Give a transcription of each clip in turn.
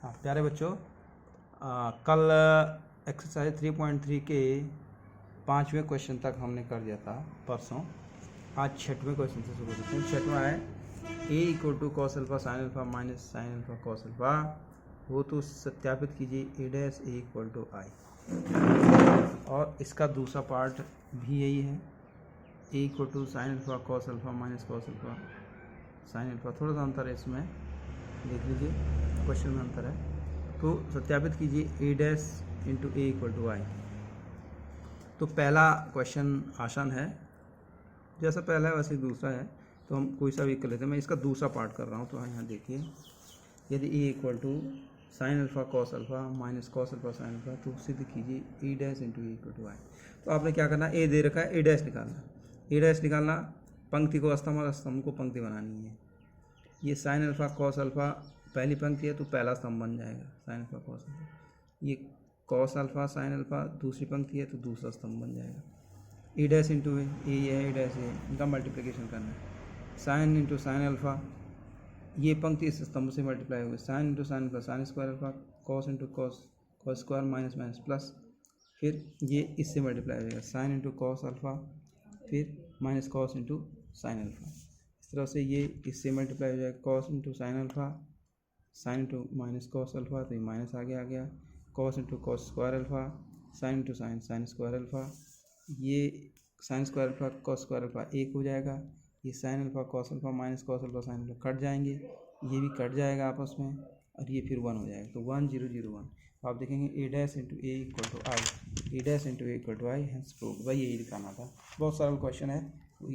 हाँ प्यारे बच्चों, कल एक्सरसाइज 3.3 के 5वें क्वेश्चन तक हमने कर दिया था परसों। आज 6वें क्वेश्चन से शुरू करते हैं। 6वां है a equal to cos alpha sine alpha minus sine alpha cos alpha हो तो सत्यापित कीजिए a dash a equal to I. और इसका दूसरा पार्ट भी यही है, a equal to sine alpha cos alpha minus cos alpha sine alpha. थोड़ा सा अंतर है इसमें, देख लीजिए क्वेश्चन में अंतर है। तो सत्यापित कीजिए a dash into A equal to I. तो पहला क्वेश्चन आसान है, जैसा पहला है वैसे दूसरा है, तो हम कोई सा भी कर लेते हैं। मैं इसका दूसरा पार्ट कर रहा हूँ। तो यहाँ देखिए, यदि a equal to sine alpha cos alpha minus cos alpha sine alpha, तो सिद्ध कीजिए a dash into A equal to I. तो आपने क्या करना है, a दे रखा है, a डैश निकालना। a डैश निकालना, पंक्ति को स्तंभ और स्तंभ को पंक्ति बनानी है। ये साइन अल्फा कॉस अल्फा पहली पंक्ति है तो पहला स्तंभ बन जाएगा साइन अल्फा कॉस अल्फा। ये कॉस अल्फा साइन अल्फा दूसरी पंक्ति है तो दूसरा स्तंभ बन जाएगा। ए डैश इंटू ए, ये है ए डैश ए, इनका मल्टीप्लिकेशन करना है। साइन इंटू साइन अल्फा, ये पंक्ति इस स्तंभ से मल्टीप्लाई होगी। Sine into sine alpha sine square alpha, cos into cos cos square minus minus plus, फिर ये इससे मल्टीप्लाई हो जाएगा। साइन इंटू कॉस अल्फा, फिर minus cos into sine alpha. इस तरह से ये इससे मल्टीप्लाई हो जाएगा। Cos into sine alpha sine into minus cos alpha, तो ये माइनस आ गया। Cos into cos square alpha sine into sine sine square alpha, ये sine square alpha cos square alpha एक हो जाएगा। ये sign alpha cos alpha minus cos alpha sine alpha cut जाएंगे, ये भी कट जाएगा आपस में, और ये फिर 1 हो जाएगा। तो 1 0 0 1। तो आप देखेंगे a dash into A equal to I, a dash into A equal to I, hence proved. भाई यही दिखाना था, बहुत सरल क्वेश्चन है,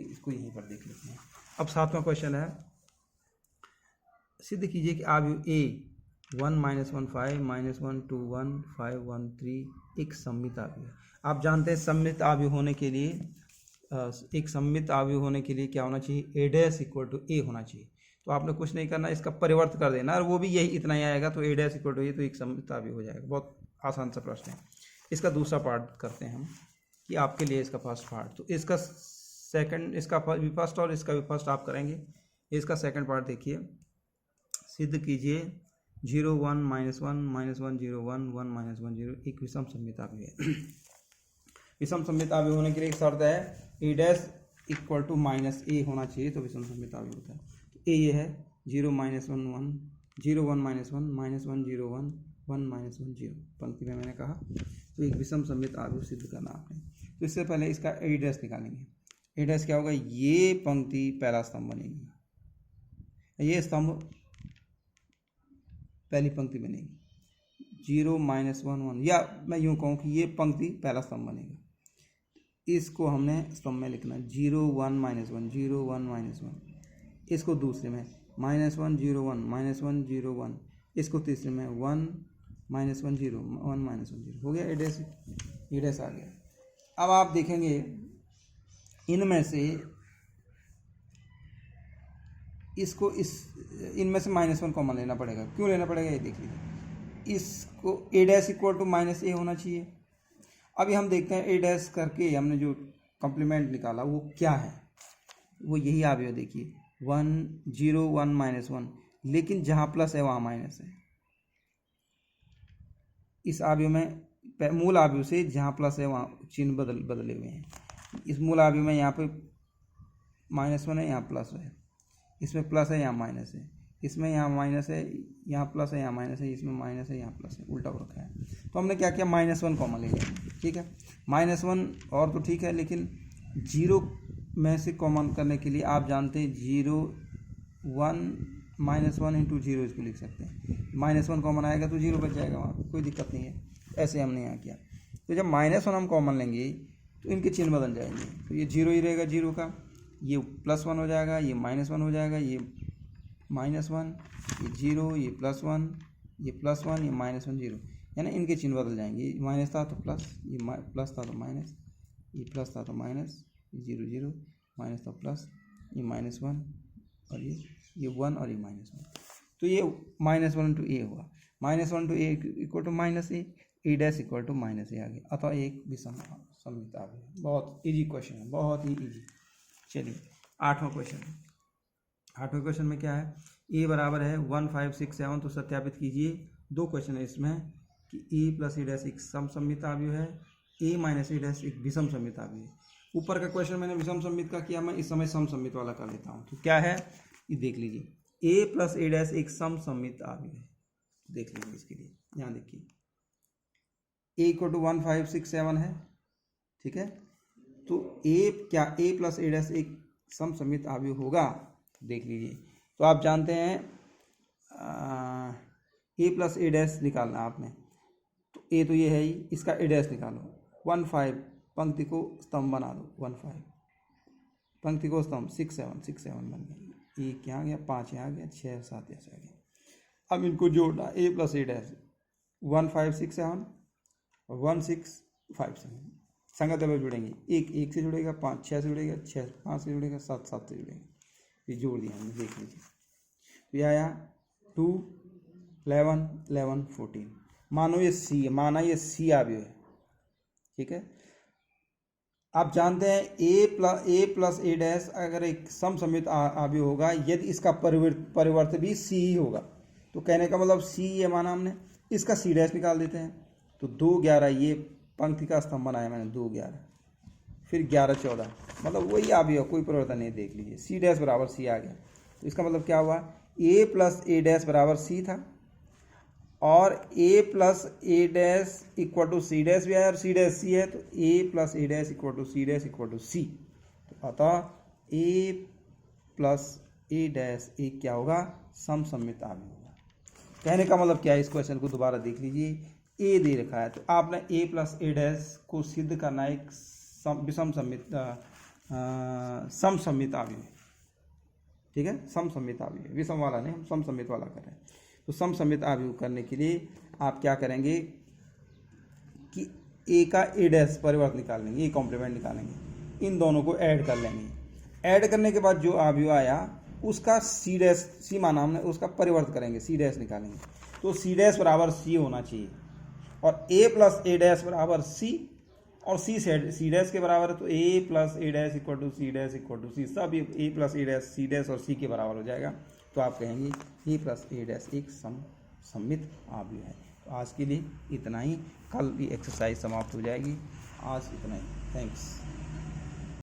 इसको यहीं पर देख लेते हैं। अब 7वां क्वेश्चन है, सिद्ध कीजिए कि आव्यूह a 1 -1 5 -1 2 1 5 1 3 एक सममित आव्यूह है। आप जानते हैं सममित आव्यूह होने के लिए, एक सममित आव्यूह होने के लिए क्या होना चाहिए, a dash equal to a होना चाहिए। तो आपने कुछ नहीं करना, इसका परिवर्त कर देना और वो भी यही इतना ही आएगा, तो a dash equal to a, तो एक सममित आव्यूह हो जाएगा। बहुत आसान सा प्रश्न है। इसका दूसरा पार्ट करते हैं हम, कि आपके लिए इसका फर्स्ट पार्ट। तो इसका सेकंड, इसका भी फर्स्ट और इसका भी फर्स्ट आप करेंगे। इसका सेकंड पार्ट देखिए, सिद्ध कीजिए 0 1 -1 -1 0 1 1 -1 0 एक विषम सममित आव्यूह है। विषम सममित आव्यूह होने के लिए एक शर्त है, a dash equal to minus A होना चाहिए, तो विषम सममित आव्यूह होता है। तो a ये है 0 -1 1 0 1 -1 -1 0 1 1 -1 0 पंक्ति में मैंने कहा। तो एक विषम सममित आव्यूह सिद्ध करना आपने। तो इससे पहले इसका a डैश निकालेंगे। a डैश क्या होगा, ये पंक्ति पहला स्तंभ बनेगी, ये स्तंभ पहली पंक्ति बनेगी। 0 -1 1, या मैं यूँ कहूँ कि ये पंक्ति पहला स्तंभ बनेगा। इसको हमने स्तंभ में लिखना 0 1 -1 0 1 -1, इसको दूसरे में -1 0 1 -1 0 1, इसको तीसरे में 1 -1 0 1 -1 0 हो गया। ए डैश आ गया। अब आप देखेंगे इनमें से इसको इनमें से -1 कॉमन लेना पड़ेगा। क्यों लेना पड़ेगा ये देख लीजिए। इसको a dash equal to -a होना चाहिए। अभी हम देखते हैं a डैश करके हमने जो कॉम्प्लीमेंट निकाला वो क्या है, वो यही आव्यूह देखिए 1 0 1 -1, लेकिन जहाँ प्लस है वहाँ माइनस है। इस आव्यूह में मूल आव्यूह से जहाँ प्लस है वहाँ चिन्ह बदले हुए हैं। इस मूल आव्यूह में यहाँ पे -1 है, यहाँ प्लस है, इसमें प्लस है यहाँ माइनस है, इसमें यहाँ माइनस है यहाँ प्लस है, यहाँ माइनस है, इसमें माइनस है यहाँ प्लस है, उल्टा हो रखा है। तो हमने क्या किया, -1 कॉमन ले लिया। ठीक है, -1 और तो ठीक है, लेकिन 0 में से कॉमन करने के लिए आप जानते हैं 0 1 -1 इंटू 0 इसको लिख सकते हैं। -1 कॉमन आएगा तो 0 बच जाएगा, वहाँ पर कोई दिक्कत नहीं है। ऐसे हमने यहाँ किया। तो जब -1 हम कॉमन लेंगे तो इनके चिन्ह बदल जाएंगे। तो ये 0 ही रहेगा, 0 का ये +1 हो जाएगा, ये -1 हो जाएगा, ये -1, ये 0, ये +1, ये +1, ये -1 0, यानी इनके चिन्ह बदल जाएंगे। ये माइनस था तो प्लस, ये प्लस था तो माइनस, ये प्लस था तो माइनस, ये 0 0 माइनस था प्लस, ये -1 और ये 1 और ये -1। तो ये -1 इंटू ए हुआ, -1 into A equal to -a, a dash equal to -a आ गया। अतः एक विषम सममित आव्यूह। बहुत इजी क्वेश्चन है, बहुत ही इजी। चलिए 8वां क्वेश्चन। 8वें क्वेश्चन में क्या है, ए बराबर है 1567, तो सत्यापित कीजिए। दो क्वेश्चन है इसमें कि ए प्लस ए डैश एक समसम्मित अवयव है, ए माइनस ए डैश एक विषम सम्मित अवयव है। ऊपर का क्वेश्चन मैंने विषम सम्मित का किया, मैं इस समय समसम्मित वाला कर लेता हूँ। तो क्या है ये देख लीजिए, ए प्लस ए डैश एक समसम्मित अवयव है। देख लीजिए इसके लिए, यहाँ देखिए ए इक्वल टू 1567 है, ठीक है। तो ए प्लस ए डैश एक समसम्मित अवयव होगा? देख लीजिए, तो आप जानते हैं ए प्लस ए डैश निकालना आपने, तो ए तो ये है ही, इसका ए डैश निकालो। 15 पंक्ति को स्तंभ बना दो, 15 पंक्ति को स्तंभ, 6 7 बन गया। एक यहाँ गया, 5 यहाँ गया, 6 7 ऐसे आ गया। अब इनको जोड़ना, ए प्लस ए डैश 1567 और 1657 संगत अवयव जुड़ेंगे। एक से जुड़ेगा, 5 6 से जुड़ेगा, 6 5 से जुड़ेगा, 7 7 से जुड़ेगा। ये जोड़ दिया हमने, देख लीजिए। तो यह आया 2 11 11 14। मानो ये सी है, माना ये सी अवयव है, ठीक है। आप जानते हैं ए प्लस ए डैश अगर एक समसम्मित अवयव होगा यदि इसका परिवर्त भी सी ही होगा, तो कहने का मतलब सी है माना हमने, इसका सी डैश निकाल देते हैं। तो 2 11, ये पंक्ति का स्तंभ बनाया मैंने, 2 11, फिर 11 14, मतलब वही अवयव, कोई परिवर्तन नहीं। देख लीजिए सी डैश बराबर सी आ गया। तो इसका मतलब क्या हुआ, ए प्लस ए डैश बराबर सी था, और A plus A dash equal to C dash भी आया, और सी डैश सी है, तो A plus A dash equal to C dash equal to C. तो अतः ए प्लस ए डैश एक क्या होगा, समसम्मित अवयव होगा। कहने का मतलब क्या है, इस क्वेश्चन को दोबारा देख लीजिए। ए दे रखा है, तो आपने ए प्लस ए डैश को सिद्ध करना एक समसम्मित अवयव, ठीक है। समसम्मित अवयव, विषम वाला नहीं, हम समसम्मित वाला कर रहे हैं। तो समसम्मित अवयव करने के लिए आप क्या करेंगे कि ए का ए डैश परिवर्त निकाल लेंगे, ए कॉम्प्लीमेंट निकालेंगे, इन दोनों को ऐड कर लेंगे। ऐड करने के बाद जो अवयव आया उसका सी डैश, सी माना हमने, उसका परिवर्त करेंगे, सी डैश निकालेंगे। तो सी डैश बराबर सी होना चाहिए, और ए प्लस ए डैश बराबर सी, और सी डैश के बराबर है, तो A plus A dash equal to C dash equal to C, सब A plus A dash C dash और सी के बराबर हो जाएगा। तो आप कहेंगे ए प्लस ए डैश एक समसम्मित अवयव है। तो आज के लिए इतना ही, कल भी एक्सरसाइज समाप्त हो जाएगी। आज इतना ही, थैंक्स।